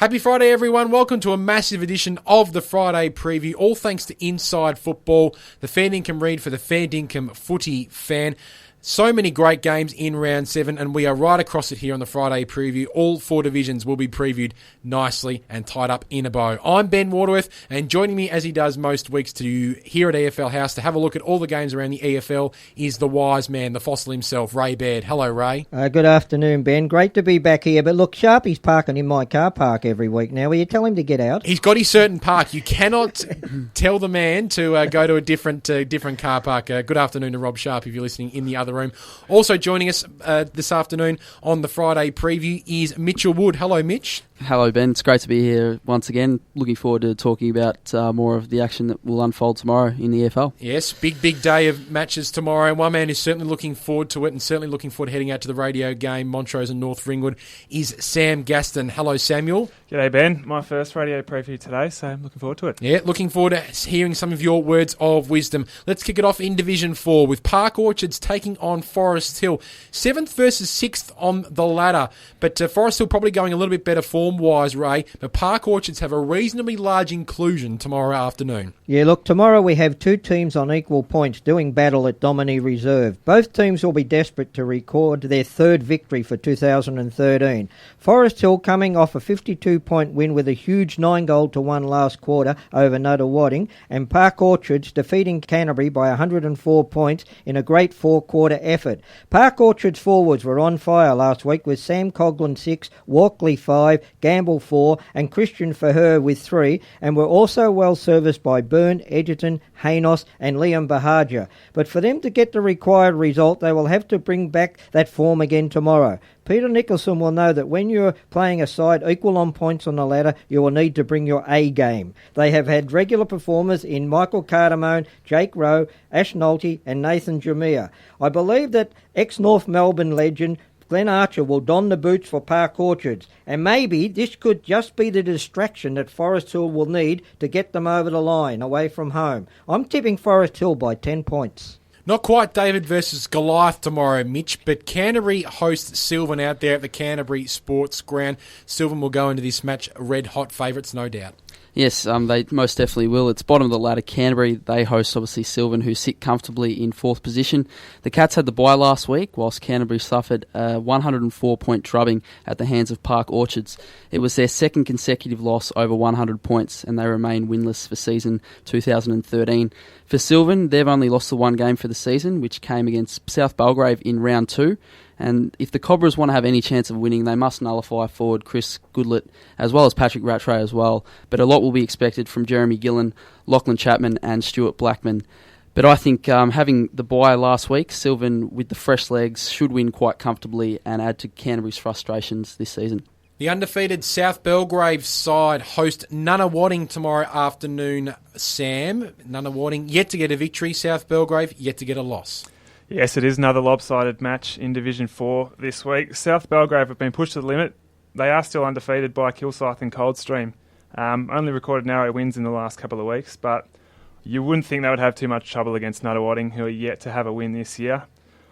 Happy Friday, everyone. Welcome to a massive edition of the Friday Preview. All thanks to Inside Football, the Fair Dinkum read for the Fair Dinkum footy fan. So many great games in Round 7, and we are right across it here on the Friday Preview. All four divisions will be previewed nicely and tied up in a bow. I'm Ben Waterworth, and joining me as he does most weeks to here at EFL House to have a look at all the games around the EFL is the wise man, the fossil himself, Ray Baird. Hello, Ray. Good afternoon, Ben. Great to be back here. But look, Sharpie's parking in my car park every week now. Will you tell him to get out? He's got his certain park. You cannot tell the man to go to a different car park. Good afternoon to Rob Sharp if you're listening in the other room. Also joining us this afternoon on the Friday Preview is Mitchell Wood. Hello, Mitch. Hello, Ben. It's great to be here once again. Looking forward to talking about more of the action that will unfold tomorrow in the EFL. Yes, big day of matches tomorrow. And one man who's certainly looking forward to it and certainly looking forward to heading out to the radio game, Montrose and North Ringwood, is Sam Gastin. Hello, Samuel. G'day, Ben. My first radio preview today, so I'm looking forward to it. Yeah, looking forward to hearing some of your words of wisdom. Let's kick it off in Division 4 with Park Orchards taking on Forest Hill. 7th versus 6th on the ladder, but Forest Hill probably going a little bit better form-wise, Ray, but Park Orchards have a reasonably large inclusion tomorrow afternoon. Yeah, look, tomorrow we have two teams on equal points doing battle at Dominie Reserve. Both teams will be desperate to record their third victory for 2013. Forest Hill coming off a 52-point win with a huge 9-1 last quarter over Nuttawading, and Park Orchards defeating Canterbury by 104 points in a great four-quarter effort. Park Orchards forwards were on fire last week with Sam Coughlin 6, Walkley 5, Gamble 4 and Christian Faher with 3, and were also well serviced by Byrne, Edgerton, Haynos and Liam Bahaja. But for them to get the required result, they will have to bring back that form again tomorrow. Peter Nicholson will know that when you're playing a side equal on points on the ladder, you will need to bring your A game. They have had regular performers in Michael Cardamone, Jake Rowe, Ash Nolte and Nathan Jamir. I believe that ex-North Melbourne legend Glenn Archer will don the boots for Park Orchards, and maybe this could just be the distraction that Forest Hill will need to get them over the line away from home. I'm tipping Forest Hill by 10 points. Not quite David versus Goliath tomorrow, Mitch, but Canterbury hosts Sylvan out there at the Canterbury Sports Ground. Sylvan will go into this match red-hot favourites, no doubt. Yes, they most definitely will. It's bottom of the ladder, Canterbury. They host, obviously, Sylvan, who sit comfortably in 4th position. The Cats had the bye last week, whilst Canterbury suffered a 104-point drubbing at the hands of Park Orchards. It was their second consecutive loss over 100 points, and they remain winless for season 2013. For Sylvan, they've only lost the one game for the season, which came against South Belgrave in round 2. And if the Cobras want to have any chance of winning, they must nullify forward Chris Goodlett, as well as Patrick Rattray as well. But a lot will be expected from Jeremy Gillen, Lachlan Chapman and Stuart Blackman. But I think having the bye last week, Sylvan, with the fresh legs, should win quite comfortably and add to Canterbury's frustrations this season. The undefeated South Belgrave side host Nunawading tomorrow afternoon, Sam. Nunawading yet to get a victory, South Belgrave yet to get a loss. Yes, it is another lopsided match in Division 4 this week. South Belgrave have been pushed to the limit. They are still undefeated by Kilsyth and Coldstream. Only recorded narrow wins in the last couple of weeks, but you wouldn't think they would have too much trouble against Nuttawading, who are yet to have a win this year.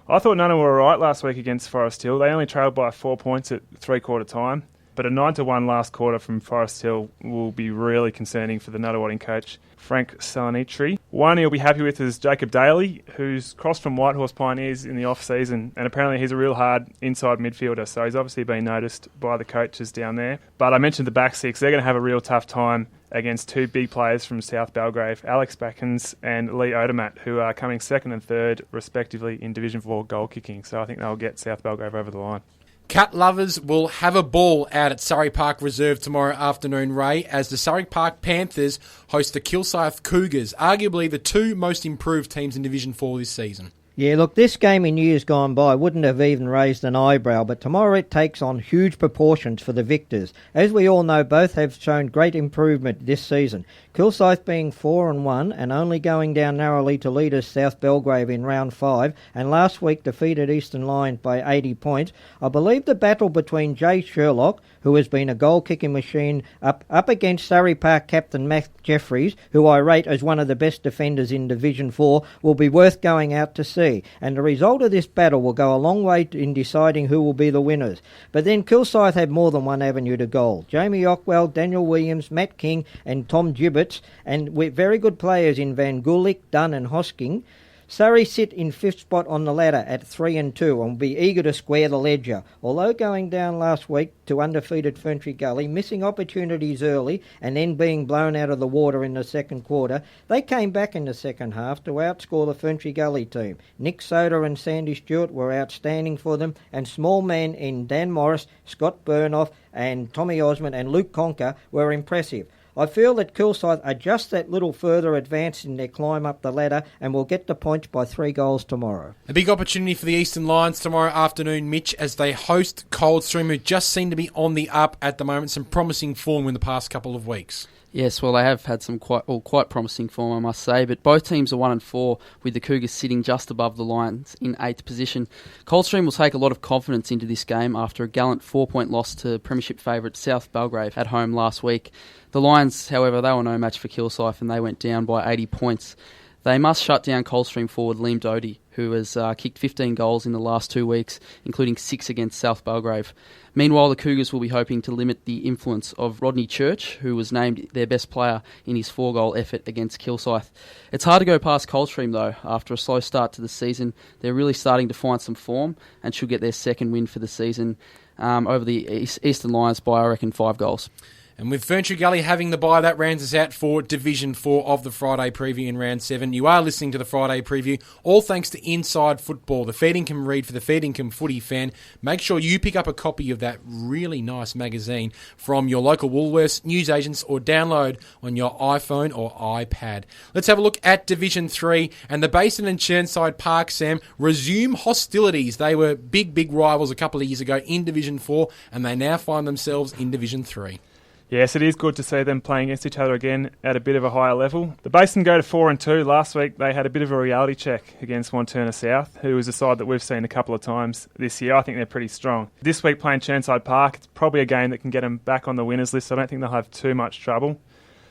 I thought Nunna were alright last week against Forest Hill. They only trailed by 4 points at three-quarter time, but a 9-1 last quarter from Forest Hill will be really concerning for the Nuttawading coach, Frank Salinitri. One he'll be happy with is Jacob Daly, who's crossed from Whitehorse Pioneers in the off-season, and apparently he's a real hard inside midfielder, so he's obviously been noticed by the coaches down there. But I mentioned the back six. They're going to have a real tough time against two big players from South Belgrave, Alex Backens and Lee Odermatt, who are coming 2nd and 3rd, respectively, in Division 4 goal kicking. So I think they'll get South Belgrave over the line. Cat lovers will have a ball out at Surrey Park Reserve tomorrow afternoon, Ray, as the Surrey Park Panthers host the Kilsyth Cougars, arguably the two most improved teams in Division 4 this season. Yeah, look, this game in years gone by wouldn't have even raised an eyebrow, but tomorrow it takes on huge proportions for the victors. As we all know, both have shown great improvement this season. Kilsyth being 4-1 and only going down narrowly to leaders South Belgrave in round 5, and last week defeated Eastern Lions by 80 points. I believe the battle between Jay Sherlock, who has been a goal-kicking machine, up against Surrey Park captain Matt Jeffries, who I rate as one of the best defenders in Division 4, will be worth going out to see. And the result of this battle will go a long way in deciding who will be the winners. But then Kilsyth have more than one avenue to goal. Jamie Ockwell, Daniel Williams, Matt King and Tom Gibbets, and with very good players in Van Gulik, Dunn and Hosking. Surrey sit in 5th spot on the ladder at 3 and 2 and will be eager to square the ledger. Although going down last week to undefeated Ferntree Gully, missing opportunities early and then being blown out of the water in the second quarter, they came back in the second half to outscore the Ferntree Gully team. Nick Soda and Sandy Stewart were outstanding for them, and small men in Dan Morris, Scott Burnoff and Tommy Osmond and Luke Conker were impressive. I feel that Kilsyth are just that little further advanced in their climb up the ladder and will get the points by 3 goals tomorrow. A big opportunity for the Eastern Lions tomorrow afternoon, Mitch, as they host Coldstream, who just seem to be on the up at the moment. Some promising form in the past couple of weeks. Yes, well, they have had some quite promising form, I must say, but both teams are 1 and 4, with the Cougars sitting just above the Lions in 8th position. Coldstream will take a lot of confidence into this game after a gallant 4-point loss to Premiership favourite South Belgrave at home last week. The Lions, however, they were no match for Kilsyth and they went down by 80 points. They must shut down Coldstream forward Liam Doty, who has kicked 15 goals in the last 2 weeks, including 6 against South Belgrave. Meanwhile, the Cougars will be hoping to limit the influence of Rodney Church, who was named their best player in his 4-goal effort against Kilsyth. It's hard to go past Coldstream, though. After a slow start to the season, they're really starting to find some form and should get their second win for the season over the Eastern Lions by, I reckon, 5 goals. And with Ferntree Gully having the bye, that rounds us out for Division 4 of the Friday Preview in Round 7. You are listening to the Friday Preview, all thanks to Inside Football, the Fair Dinkum read for the Fair Dinkum footy fan. Make sure you pick up a copy of that really nice magazine from your local Woolworths, newsagents, or download on your iPhone or iPad. Let's have a look at Division 3, and the Basin and Churnside Park, Sam, resume hostilities. They were big rivals a couple of years ago in Division 4, and they now find themselves in Division 3. Yes, it is good to see them playing against each other again at a bit of a higher level. The Basin go to 4 and 2. Last week they had a bit of a reality check against Wantirna South, who is a side that we've seen a couple of times this year. I think they're pretty strong. This week playing Churnside Park, it's probably a game that can get them back on the winners list. I don't think they'll have too much trouble.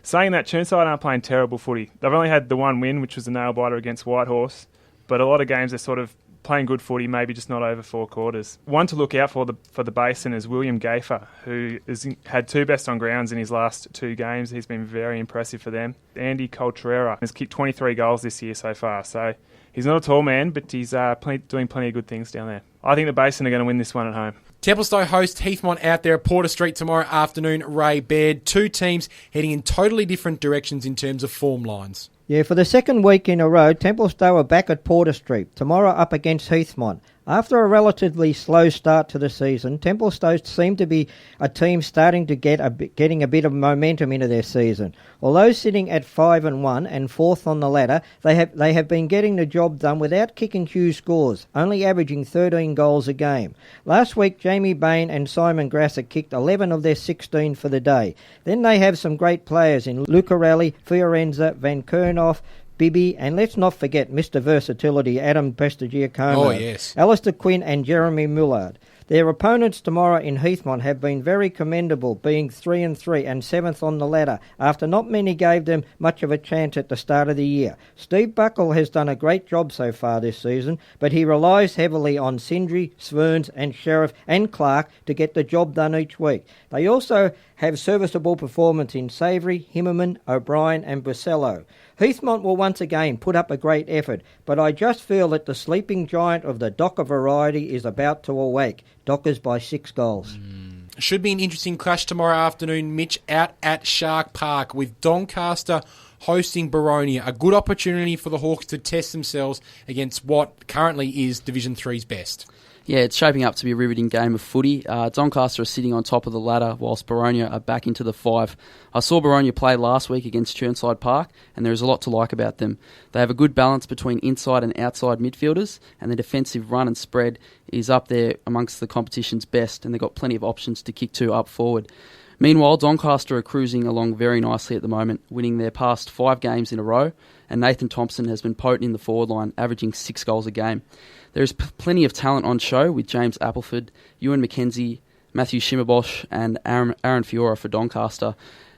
Saying that, Churnside aren't playing terrible footy. They've only had the one win, which was a nail-biter against Whitehorse, but a lot of games they're sort of playing good footy, maybe just not over 4 quarters. One to look out for the Basin is William Gafer, who has had 2 best on grounds in his last 2 games. He's been very impressive for them. Andy Coltrera has kicked 23 goals this year so far, so he's not a tall man, but he's doing plenty of good things down there. I think the Basin are going to win this one at home. Templestowe host Heathmont out there at Porter Street tomorrow afternoon. Ray Baird, 2 teams heading in totally different directions in terms of form lines. Yeah, for the second week in a row, Templestowe are back at Porter Street, tomorrow up against Heathmont. After a relatively slow start to the season, Templestowe seem to be a team starting to getting a bit of momentum into their season. Although sitting at 5 and 1 and 4th on the ladder, they have been getting the job done without kicking huge scores, only averaging 13 goals a game. Last week, Jamie Bain and Simon Grasser kicked 11 of their 16 for the day. Then they have some great players in Lucarelli, Fiorenza, Van Kernoff, Bibby, and let's not forget Mr. Versatility, Adam Prestigiacomo, Oh, yes. Alistair Quinn and Jeremy Mullard. Their opponents tomorrow in Heathmont have been very commendable, being 3 and 3 and 7th on the ladder, after not many gave them much of a chance at the start of the year. Steve Buckle has done a great job so far this season, but he relies heavily on Sindri, Sverns and Sheriff and Clark to get the job done each week. They also have serviceable performance in Savoury, Himmerman, O'Brien and Bucello. Heathmont will once again put up a great effort, but I just feel that the sleeping giant of the Docker variety is about to awake. Dockers by 6 goals. Should be an interesting clash tomorrow afternoon, Mitch, out at Shark Park with Doncaster hosting Baronia. A good opportunity for the Hawks to test themselves against what currently is Division 3's best. Yeah, it's shaping up to be a riveting game of footy. Doncaster are sitting on top of the ladder whilst Baronia are back into the 5. I saw Baronia play last week against Churnside Park, and there is a lot to like about them. They have a good balance between inside and outside midfielders, and their defensive run and spread is up there amongst the competition's best, and they've got plenty of options to kick to up forward. Meanwhile, Doncaster are cruising along very nicely at the moment, winning their past 5 games in a row, and Nathan Thompson has been potent in the forward line, averaging 6 goals a game. There is plenty of talent on show with James Appleford, Ewan McKenzie, Matthew Shimmerbosch and Aaron Fiora for Doncaster.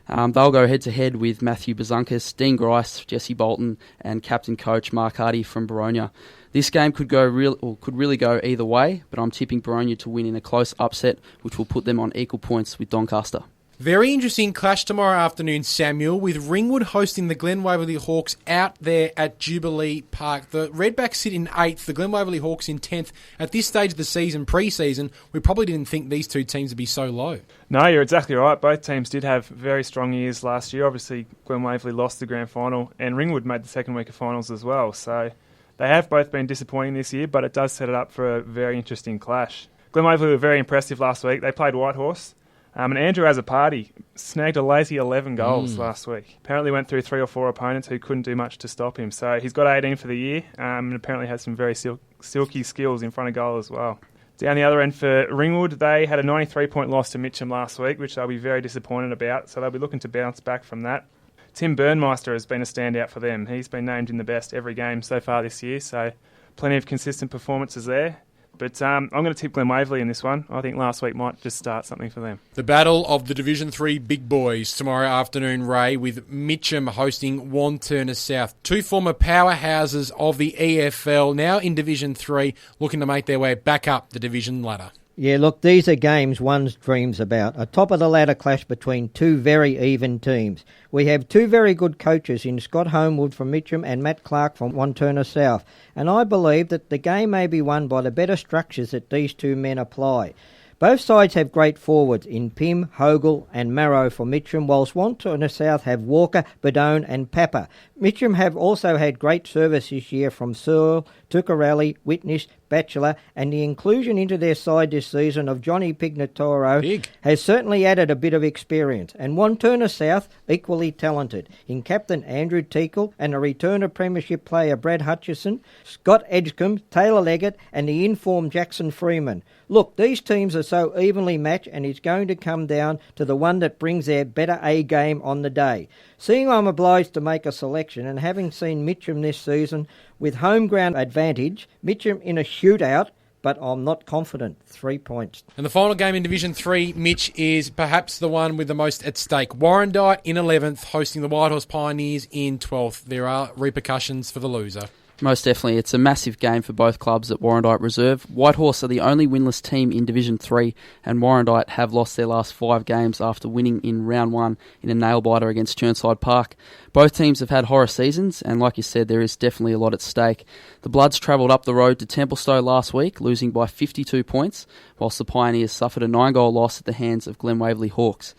They'll go head-to-head with Matthew Bazunkas, Dean Grice, Jesse Bolton, and captain coach Mark Hardy from Baronia. This game could really go either way, but I'm tipping Baronia to win in a close upset, which will put them on equal points with Doncaster. Very interesting clash tomorrow afternoon, Samuel, with Ringwood hosting the Glen Waverley Hawks out there at Jubilee Park. The Redbacks sit in 8th, the Glen Waverley Hawks in 10th. At this stage of the season, pre-season, we probably didn't think these two teams would be so low. No, you're exactly right. Both teams did have very strong years last year. Obviously, Glen Waverley lost the grand final, and Ringwood made the second week of finals as well. So they have both been disappointing this year, but it does set it up for a very interesting clash. Glen Waverley were very impressive last week. They played Whitehorse. And Andrew Azzopardi snagged a lazy 11 goals last week. Apparently went through 3 or 4 opponents who couldn't do much to stop him. So he's got 18 for the year and apparently has some very silky skills in front of goal as well. Down the other end for Ringwood, they had a 93-point loss to Mitcham last week, which they'll be very disappointed about. So they'll be looking to bounce back from that. Tim Burnmeister has been a standout for them. He's been named in the best every game so far this year. So plenty of consistent performances there. But I'm going to tip Glen Waverley in this one. I think last week might just start something for them. The battle of the Division 3 big boys tomorrow afternoon, Ray, with Mitcham hosting Wantirna South. Two former powerhouses of the EFL, now in Division 3, looking to make their way back up the division ladder. Yeah, look, these are games one dreams about. A top-of-the-ladder clash between two very even teams. We have two very good coaches in Scott Homewood from Mitcham and Matt Clark from Wantirna South, and I believe that the game may be won by the better structures that these two men apply. Both sides have great forwards in Pym, Hogle and Marrow for Mitcham, whilst Wantirna South have Walker, Badone and Papa. Mitcham have also had great service this year from Searle, Tucarelli, Witness, Batchelor, and the inclusion into their side this season of Johnny Pignatoro has certainly added a bit of experience. And Wantirna South, equally talented, in captain Andrew Teakle and a return of premiership player Brad Hutchison, Scott Edgecombe, Taylor Leggett and the informed Jackson Freeman. Look, these teams are so evenly matched and it's going to come down to the one that brings their better A game on the day. Seeing I'm obliged to make a selection and having seen Mitcham this season with home ground advantage, Mitcham in a shootout, but I'm not confident. 3 points. And the final game in Division 3, Mitch, is perhaps the one with the most at stake. Warrandyte in 11th, hosting the Whitehorse Pioneers in 12th. There are repercussions for the loser. Most definitely. It's a massive game for both clubs at Warrandyte Reserve. Whitehorse are the only winless team in Division 3, and Warrandyte have lost their last 5 games after winning in round 1 in a nail-biter against Churnside Park. Both teams have had horror seasons, and like you said, there is definitely a lot at stake. The Bloods travelled up the road to Templestowe last week, losing by 52 points, whilst the Pioneers suffered a 9-goal loss at the hands of Glen Waverley Hawks.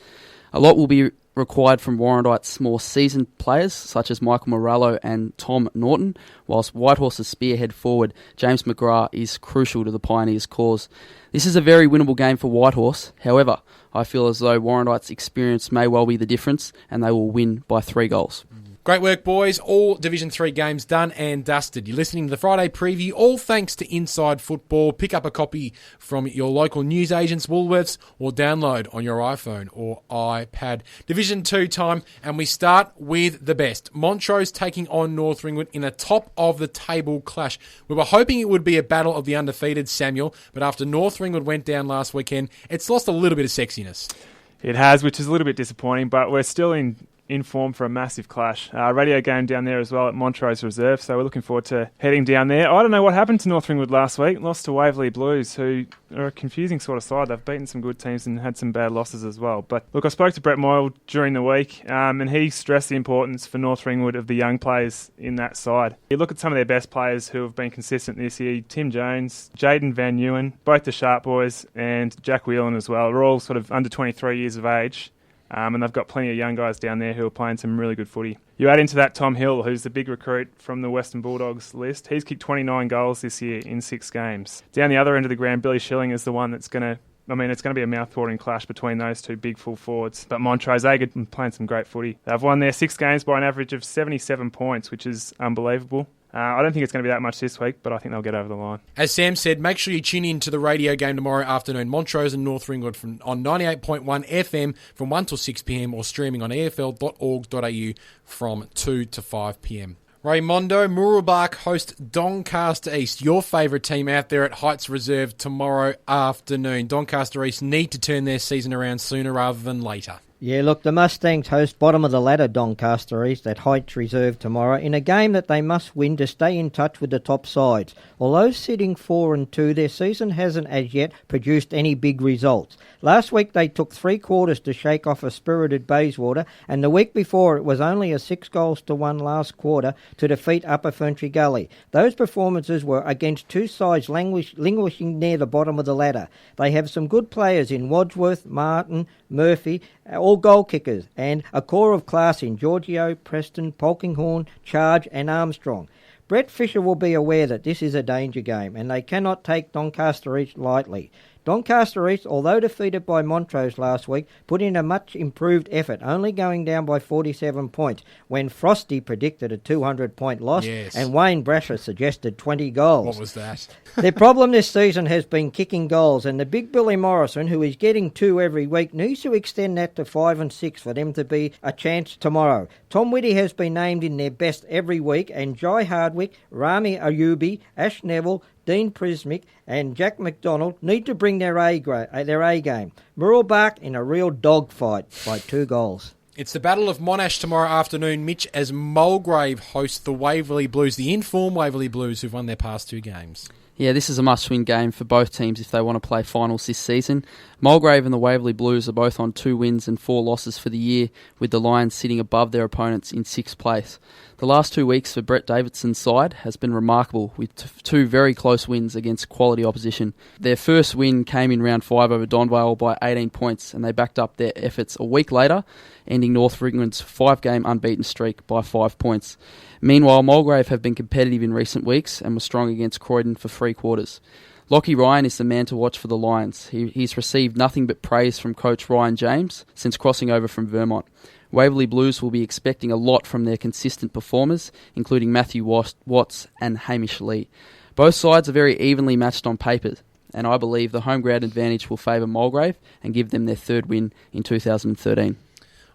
A lot will be required from Warrandyte's more seasoned players, such as Michael Morello and Tom Norton, whilst Whitehorse's spearhead forward, James McGrath, is crucial to the Pioneers' cause. This is a very winnable game for Whitehorse. However, I feel as though Warrandyte's experience may well be the difference, and they will win by 3 goals. Great work, boys. All Division 3 games done and dusted. You're listening to the Friday preview, all thanks to Inside Football. Pick up a copy from your local newsagents, Woolworths, or download on your iPhone or iPad. Division 2 time, and we start with the best. Montrose taking on North Ringwood in a top-of-the-table clash. We were hoping it would be a battle of the undefeated, Samuel, but after North Ringwood went down last weekend, it's lost a little bit of sexiness. It has, which is a little bit disappointing, but we're still in form for a massive clash. Radio game down there as well at Montrose Reserve, so we're looking forward to heading down there. I don't know what happened to North Ringwood last week. Lost to Waverley Blues, who are a confusing sort of side. They've beaten some good teams and had some bad losses as well. But look, I spoke to Brett Moyle during the week, and he stressed the importance for North Ringwood of the young players in that side. You look at some of their best players who have been consistent this year: Tim Jones, Jaden Van Newen, both the Sharp boys, and Jack Whelan as well. They're all sort of under 23 years of age. And they've got plenty of young guys down there who are playing some really good footy. You add into that Tom Hill, who's the big recruit from the Western Bulldogs list. He's kicked 29 goals this year in 6 games. Down the other end of the ground, Billy Schilling is the one that's going to... it's going to be a mouth-watering clash between those two big full forwards. But Montrose, they're playing some great footy. They've won their 6 games by an average of 77 points, which is unbelievable. I don't think it's going to be that much this week, but I think they'll get over the line. As Sam said, make sure you tune in to the radio game tomorrow afternoon, Montrose and North Ringwood on 98.1 FM from 1 till 6 p.m, or streaming on efl.org.au from 2 to 5 p.m. Raymondo, Murubak host Doncaster East, your favourite team out there at Heights Reserve tomorrow afternoon. Doncaster East need to turn their season around sooner rather than later. Yeah, look, the Mustangs host bottom of the ladder Doncaster East at Heights Reserve tomorrow in a game that they must win to stay in touch with the top sides. Although sitting 4-2, their season hasn't as yet produced any big results. Last week they took 3 quarters to shake off a spirited Bayswater, and the week before it was only a 6-1 last quarter to defeat Upper Ferntree Gully. Those performances were against 2 sides languishing near the bottom of the ladder. They have some good players in Wadsworth, Martin, Murphy, all goal kickers, and a core of class in Giorgio, Preston, Polkinghorne, Charge and Armstrong. Brett Fisher will be aware that this is a danger game, and they cannot take Doncaster East lightly. Doncaster East, although defeated by Montrose last week, put in a much improved effort, only going down by 47 points, when Frosty predicted a 200-point loss, Yes. and Wayne Brasher suggested 20 goals. What was that? Their problem this season has been kicking goals, and the big Billy Morrison, who is getting 2 every week, needs to extend that to 5 and 6 for them to be a chance tomorrow. Tom Whitty has been named in their best every week, and Jai Hardwick, Rami Ayubi, Ash Neville, Dean Prismic and Jack McDonald need to bring their A game. Murrelbach in a real dogfight by 2 goals. It's the Battle of Monash tomorrow afternoon, Mitch, as Mulgrave hosts the Waverley Blues, the in-form Waverley Blues, who've won their past 2 games. Yeah, this is a must-win game for both teams if they want to play finals this season. Mulgrave and the Waverley Blues are both on 2 wins and 4 losses for the year, with the Lions sitting above their opponents in 6th place. The last 2 weeks for Brett Davidson's side has been remarkable, with 2 very close wins against quality opposition. Their first win came in round 5 over Donvale by 18 points, and they backed up their efforts a week later, ending North Ringwood's 5-game unbeaten streak by 5 points. Meanwhile, Mulgrave have been competitive in recent weeks and were strong against Croydon for 3 quarters. Lockie Ryan is the man to watch for the Lions. He's received nothing but praise from coach Ryan James since crossing over from Vermont. Waverley Blues will be expecting a lot from their consistent performers, including Matthew Watts and Hamish Lee. Both sides are very evenly matched on paper, and I believe the home ground advantage will favour Mulgrave and give them their 3rd win in 2013.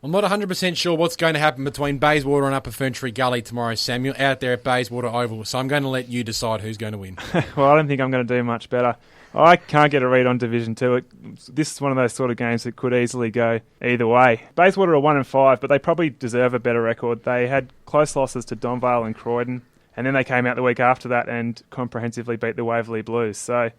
I'm not 100% sure what's going to happen between Bayswater and Upper Ferntree Gully tomorrow, Samuel, out there at Bayswater Oval, so I'm going to let you decide who's going to win. Well, I don't think I'm going to do much better. I can't get a read on Division 2. This is one of those sort of games that could easily go either way. Bayswater are 1-5, but they probably deserve a better record. They had close losses to Donvale and Croydon, and then they came out the week after that and comprehensively beat the Waverley Blues. So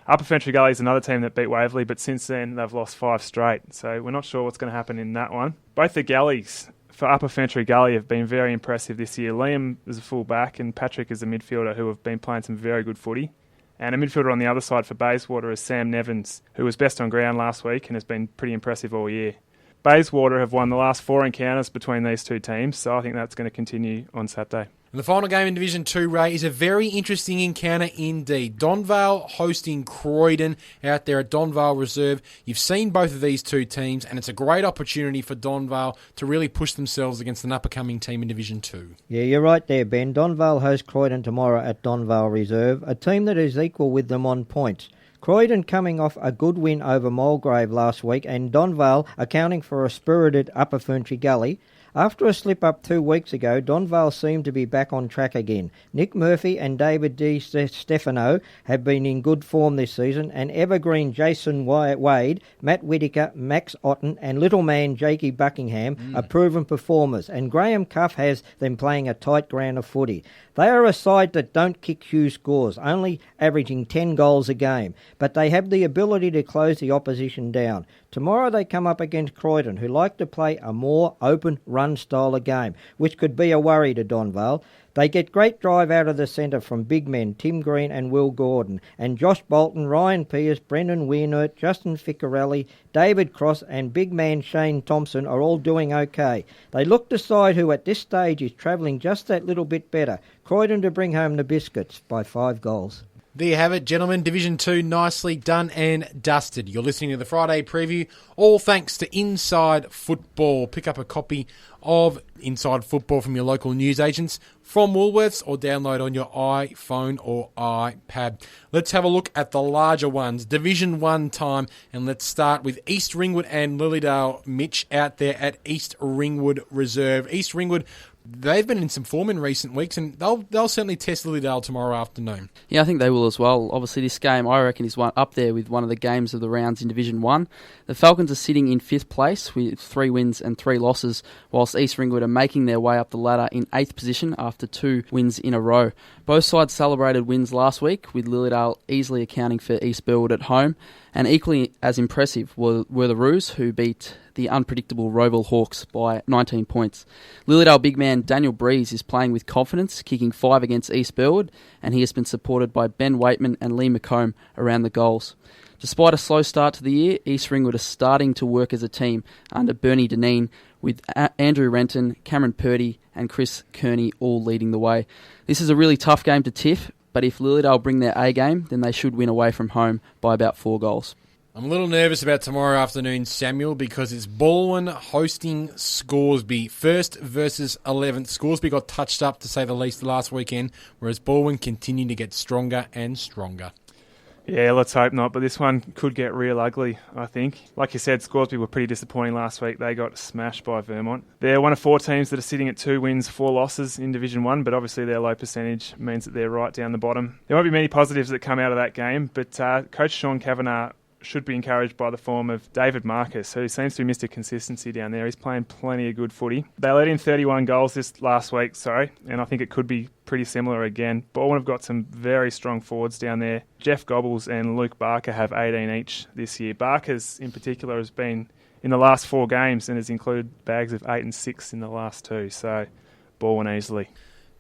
Upper Ferntree Gully is another team that beat Waverley, but since then they've lost 5 straight. So we're not sure what's going to happen in that one. Both the Galleys for Upper Ferntree Gully have been very impressive this year. Liam is a full back and Patrick is a midfielder who have been playing some very good footy. And a midfielder on the other side for Bayswater is Sam Nevins, who was best on ground last week and has been pretty impressive all year. Bayswater have won the last 4 encounters between these 2 teams, so I think that's going to continue on Saturday. And the final game in Division 2, Ray, is a very interesting encounter indeed. Donvale hosting Croydon out there at Donvale Reserve. You've seen both of these 2 teams, and it's a great opportunity for Donvale to really push themselves against an up-and-coming team in Division 2. Yeah, you're right there, Ben. Donvale hosts Croydon tomorrow at Donvale Reserve, a team that is equal with them on points. Croydon coming off a good win over Mulgrave last week, and Donvale accounting for a spirited Upper Ferntree Gully. After a slip-up 2 weeks ago, Donvale seemed to be back on track again. Nick Murphy and David D. Stefano have been in good form this season, and evergreen Jason Wade, Matt Whittaker, Max Otten and little man Jakey Buckingham are proven performers, and Graham Cuff has them playing a tight ground of footy. They are a side that don't kick huge scores, only averaging 10 goals a game, but they have the ability to close the opposition down. Tomorrow they come up against Croydon, who like to play a more open run style of game, which could be a worry to Donvale. They get great drive out of the centre from big men Tim Green and Will Gordon, and Josh Bolton, Ryan Pearce, Brendan Wienert, Justin Ficcarelli, David Cross and big man Shane Thompson are all doing okay. They look the side who at this stage is travelling just that little bit better. Croydon to bring home the biscuits by 5 goals. There you have it, gentlemen. Division 2 nicely done and dusted. You're listening to the Friday preview, all thanks to Inside Football. Pick up a copy of Inside Football from your local newsagents, from Woolworths, or download on your iPhone or iPad. Let's have a look at the larger ones. Division 1 time, and let's start with East Ringwood and Lilydale. Mitch out there at East Ringwood Reserve. East Ringwood They've been in some form in recent weeks, and they'll certainly test Lilydale tomorrow afternoon. Yeah, I think they will as well. Obviously, this game, I reckon, is up there with one of the games of the rounds in Division 1. The Falcons are sitting in 5th place with 3 wins and 3 losses, whilst East Ringwood are making their way up the ladder in 8th position after 2 wins in a row. Both sides celebrated wins last week, with Lilydale easily accounting for East Baird at home, and equally as impressive were the Roos, who beat the unpredictable Rowville Hawks by 19 points. Lilydale big man Daniel Breeze is playing with confidence, kicking 5 against East Baird, and he has been supported by Ben Waitman and Lee McComb around the goals. Despite a slow start to the year, East Ringwood are starting to work as a team under Bernie Deneen, with Andrew Renton, Cameron Purdy and Chris Kearney all leading the way. This is a really tough game to tiff, but if Lilydale bring their A game, then they should win away from home by about 4 goals. I'm a little nervous about tomorrow afternoon, Samuel, because it's Balwyn hosting Scoresby. 1st versus 11th. Scoresby got touched up, to say the least, last weekend, whereas Balwyn continued to get stronger and stronger. Yeah, let's hope not, but this one could get real ugly, I think. Like you said, Scoresby were pretty disappointing last week. They got smashed by Vermont. They're one of 4 teams that are sitting at 2 wins, 4 losses in Division 1, but obviously their low percentage means that they're right down the bottom. There won't be many positives that come out of that game, but Coach Sean Kavanagh should be encouraged by the form of David Marcus, who seems to be Mr. Consistency down there. He's playing plenty of good footy. They let in 31 goals this last week, and I think it could be pretty similar again. Baldwin have got some very strong forwards down there. Jeff Gobbles and Luke Barker have 18 each this year. Barker's, in particular, has been in the last 4 games and has included bags of 8 and 6 in the last 2, so Baldwin easily.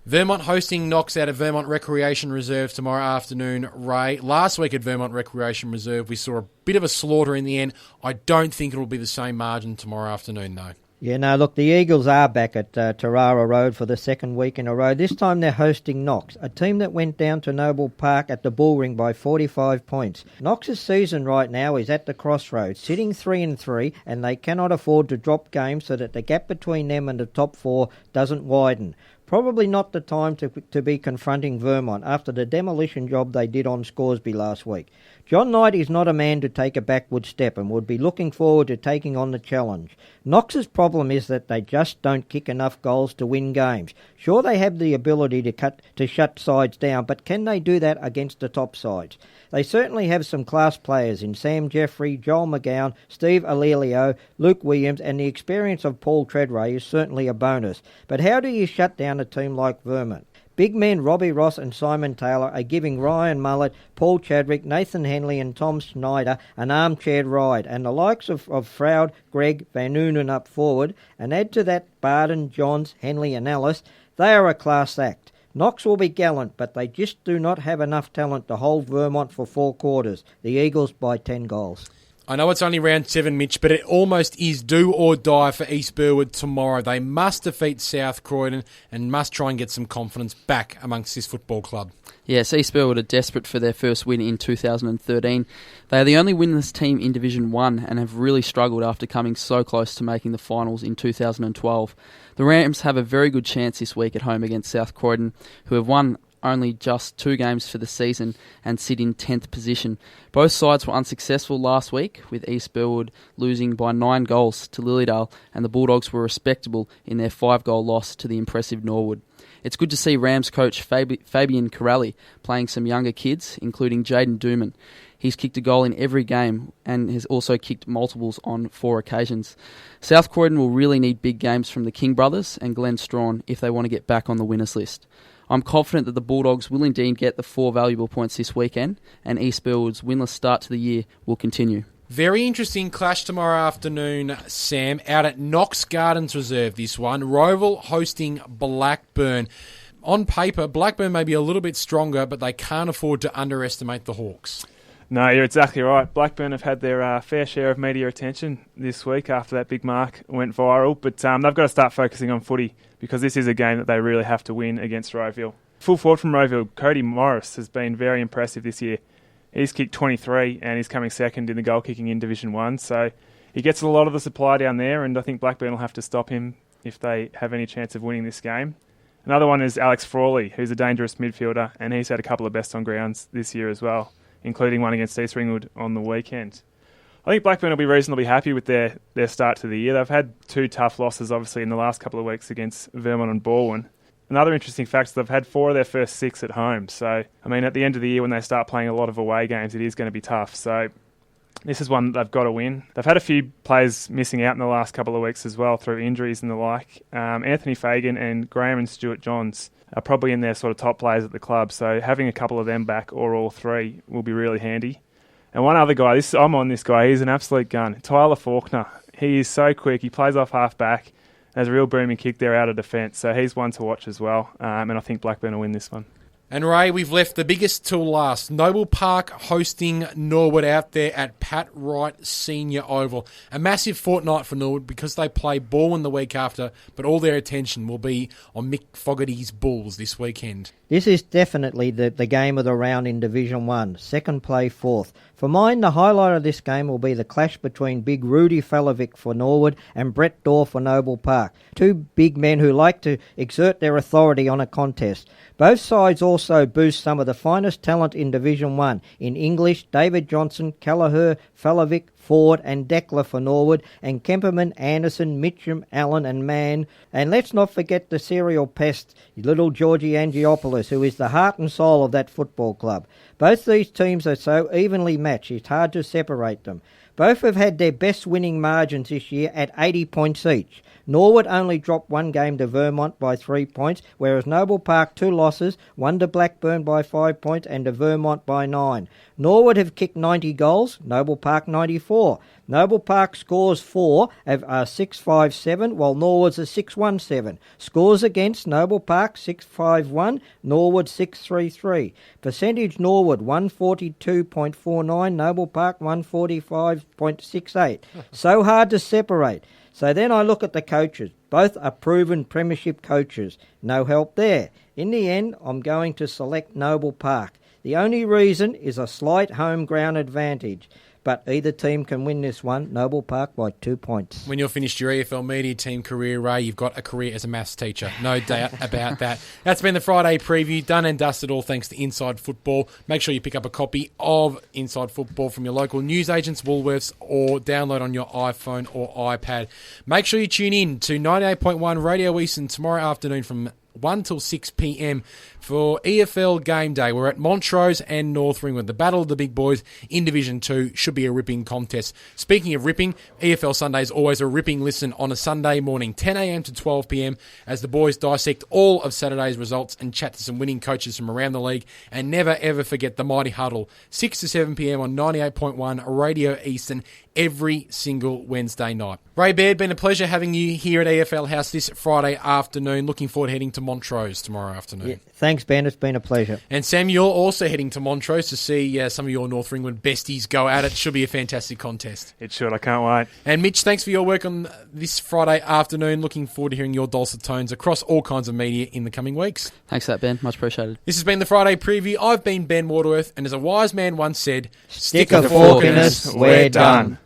Vermont hosting Knox out at Vermont Recreation Reserve tomorrow afternoon, Ray. Last week at Vermont Recreation Reserve, we saw a bit of a slaughter in the end. I don't think it'll be the same margin tomorrow afternoon, though. Yeah, no, look, the Eagles are back at Tarara Road for the 2nd week in a row. This time they're hosting Knox, a team that went down to Noble Park at the Bullring by 45 points. Knox's season right now is at the crossroads, sitting 3-3, and they cannot afford to drop games so that the gap between them and the top 4 doesn't widen. Probably not the time to be confronting Vermont after the demolition job they did on Scoresby last week. John Knight is not a man to take a backward step and would be looking forward to taking on the challenge. Knox's problem is that they just don't kick enough goals to win games. Sure, they have the ability to shut sides down, but can they do that against the top sides? They certainly have some class players in Sam Jeffrey, Joel McGowan, Steve Alelio, Luke Williams, and the experience of Paul Treadray is certainly a bonus. But how do you shut down a team like Vermont? Big men Robbie Ross and Simon Taylor are giving Ryan Mullett, Paul Chadwick, Nathan Henley and Tom Schneider an armchair ride, and the likes of Froud, Gregg, Van Noonen up forward, and add to that Barden, Johns, Henley and Ellis. They are a class act. Knox will be gallant, but they just do not have enough talent to hold Vermont for 4 quarters. The Eagles by 10 goals. I know it's only round 7, Mitch, but it almost is do or die for East Burwood tomorrow. They must defeat South Croydon and must try and get some confidence back amongst this football club. Yes, East Burwood are desperate for their first win in 2013. They are the only winless team in Division 1 and have really struggled after coming so close to making the finals in 2012. The Rams have a very good chance this week at home against South Croydon, who have won only just 2 games for the season and sit in 10th position. Both sides were unsuccessful last week, with East Burwood losing by 9 goals to Lilydale, and the Bulldogs were respectable in their 5-goal loss to the impressive Norwood. It's good to see Rams coach Fabian Corrali playing some younger kids, including Jaden Dooman. He's kicked a goal in every game and has also kicked multiples on 4 occasions. South Croydon will really need big games from the King brothers and Glenn Strawn if they want to get back on the winners list. I'm confident that the Bulldogs will indeed get the 4 valuable points this weekend, and East Burwood's winless start to the year will continue. Very interesting clash tomorrow afternoon, Sam, out at Knox Gardens Reserve, this one. Rowville hosting Blackburn. On paper, Blackburn may be a little bit stronger, but they can't afford to underestimate the Hawks. No, you're exactly right. Blackburn have had their fair share of media attention this week after that big mark went viral, but they've got to start focusing on footy because this is a game that they really have to win against Rowville. Full forward from Rowville, Cody Morris has been very impressive this year. He's kicked 23 and he's coming second in the goal kicking in Division 1, so he gets a lot of the supply down there, and I think Blackburn will have to stop him if they have any chance of winning this game. Another one is Alex Frawley, who's a dangerous midfielder, and he's had a couple of best on grounds this year as well, including one against East Ringwood on the weekend. I think Blackburn will be reasonably happy with their start to the year. They've had 2 tough losses, obviously, in the last couple of weeks against Vermont and Baldwin. Another interesting fact is they've had 4 of their first 6 at home. So, I mean, at the end of the year when they start playing a lot of away games, it is going to be tough. So this is one that they've got to win. They've had a few players missing out in the last couple of weeks as well through injuries and the like. Anthony Fagan and Graham and Stuart Johns are probably in their sort of top players at the club. So having a couple of them back or all 3 will be really handy. And one other guy, I'm on this guy, he's an absolute gun. Tyler Faulkner. He is so quick. He plays off half-back. There's a real booming kick there out of defence. So he's one to watch as well. And I think Blackburn will win this one. And Ray, we've left the biggest till last. Noble Park hosting Norwood out there at Pat Wright Senior Oval. A massive fortnight for Norwood because they play Baldwin the week after, but all their attention will be on Mick Fogarty's Bulls this weekend. This is definitely the game of the round in Division 1. Second play fourth. For mine, the highlight of this game will be the clash between big Rudy Falovic for Norwood and Brett Dorr for Noble Park. 2 big men who like to exert their authority on a contest. Both sides also boost some of the finest talent in Division 1. In English, David Johnson, Callagher, Falovic, Ford and Deckler for Norwood, and Kemperman, Anderson, Mitchum, Allen and Mann. And let's not forget the serial pest, little Georgie Angiopoulos, who is the heart and soul of that football club. Both these teams are so evenly matched, it's hard to separate them. Both have had their best winning margins this year at 80 points each. Norwood only dropped 1 game to Vermont by 3 points, whereas Noble Park 2 losses, 1 to Blackburn by 5 points and to Vermont by 9. Norwood have kicked 90 goals, Noble Park 94. Noble Park scores 4 are 6-5-7, while Norwood's are 6-1-7. Scores against Noble Park 6-5-1, Norwood 6-3-3. Percentage Norwood 142.49, Noble Park 145.68. So hard to separate. So then I look at the coaches. Both are proven premiership coaches. No help there. In the end, I'm going to select Noble Park. The only reason is a slight home ground advantage. But either team can win this one, Noble Park, by 2 points. When you're finished your EFL media team career, Ray, you've got a career as a maths teacher. No doubt about that. That's been the Friday preview, done and dusted, all thanks to Inside Football. Make sure you pick up a copy of Inside Football from your local newsagents, Woolworths, or download on your iPhone or iPad. Make sure you tune in to 98.1 Radio Eastern tomorrow afternoon from 1 till 6 p.m. for EFL Game Day. We're at Montrose and North Ringwood. The battle of the big boys in Division 2 should be a ripping contest. Speaking of ripping, EFL Sunday is always a ripping listen on a Sunday morning, 10 a.m. to 12 p.m. as the boys dissect all of Saturday's results and chat to some winning coaches from around the league. And never ever forget the Mighty Huddle, 6 to 7 p.m. on 98.1 Radio Eastern every single Wednesday night. Ray Baird, been a pleasure having you here at EFL House this Friday afternoon. Looking forward to heading to Montrose tomorrow afternoon. Yeah, thanks, Ben. It's been a pleasure. And Sam, you're also heading to Montrose to see some of your North Ringwood besties go at it. Should be a fantastic contest. It should. I can't wait. And Mitch, thanks for your work on this Friday afternoon. Looking forward to hearing your dulcet tones across all kinds of media in the coming weeks. Thanks for that, Ben. Much appreciated. This has been the Friday preview. I've been Ben Waterworth, and as a wise man once said, Stick a fork in us, we're done.